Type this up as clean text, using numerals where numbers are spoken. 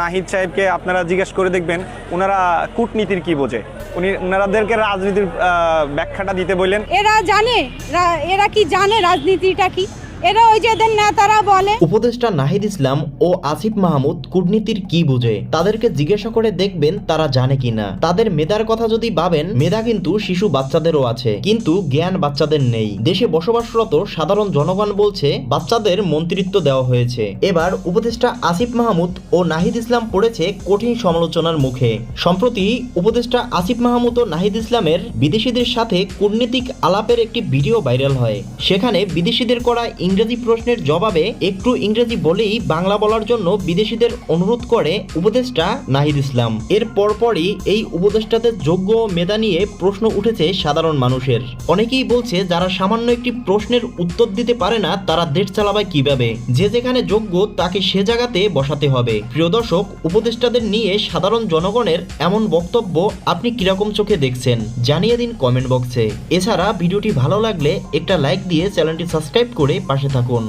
নাহিদ সাহেবকে আপনারা জিজ্ঞেস করে দেখবেন ওনারা কূটনীতির কি বোঝে। ওনাদেরকে রাজনীতির ব্যাখ্যাটা দিতে বললেন। এরা জানে, এরা কি জানে রাজনীতিটা কি? এরা ওই যে এদের নেতারা বলে। উপদেষ্টা নাহিদ ইসলাম ও আসিফ মাহমুদ কূটনীতির কি বোঝে তাদেরকে জিজ্ঞাসা করে দেখবেন তারা জানে কিনা। তাদের মেধার কথা যদি ভাবেন, মেধা কিন্তু শিশু বাচ্চাদেরও আছে, কিন্তু জ্ঞান বাচ্চাদের নেই। দেশে বসবাসরত সাধারণ জনগণ বলছে বাচ্চাদের মন্ত্রিত্ব দেওয়া হয়েছে। এবার উপদেষ্টা আসিফ মাহমুদ ও নাহিদ ইসলাম পড়েছে কঠিন সমালোচনার মুখে। সম্প্রতি উপদেষ্টা আসিফ মাহমুদ ও নাহিদ ইসলামের বিদেশিদের সাথে কূটনীতিক আলাপের একটি ভিডিও ভাইরাল হয়। সেখানে বিদেশিদের করা ইংরেজি প্রশ্নের জবাবে একটু ইংরেজি বলেই বাংলা বলার জন্য বিদেশিদের অনুরোধ করে উপদেষ্টা নাহিদ ইসলাম। এর পরপরই এই উপদেষ্টাদের যোগ্য ও মেধা নিয়ে প্রশ্ন উঠেছে সাধারণ মানুষের। অনেকেই বলছে যারা সামান্য একটি প্রশ্নের উত্তর দিতে পারে না তারা দেশ চালাবে কিভাবে? যে যেখানে যোগ্য তাকে সে জায়গাতে বসাতে হবে। প্রিয় দর্শক, উপদেষ্টাদের নিয়ে সাধারণ জনগণের এমন বক্তব্য আপনি কিরকম চোখে দেখছেন জানিয়ে দিন কমেন্ট বক্সে। এছাড়া ভিডিওটি ভালো লাগলে একটা লাইক দিয়ে চ্যানেলটি সাবস্ক্রাইব করে পাশে থাকুন।